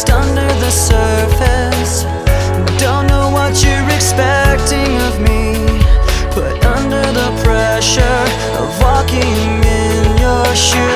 just under the surface. Don't know what you're expecting of me, but under the pressure of walking in your shoes,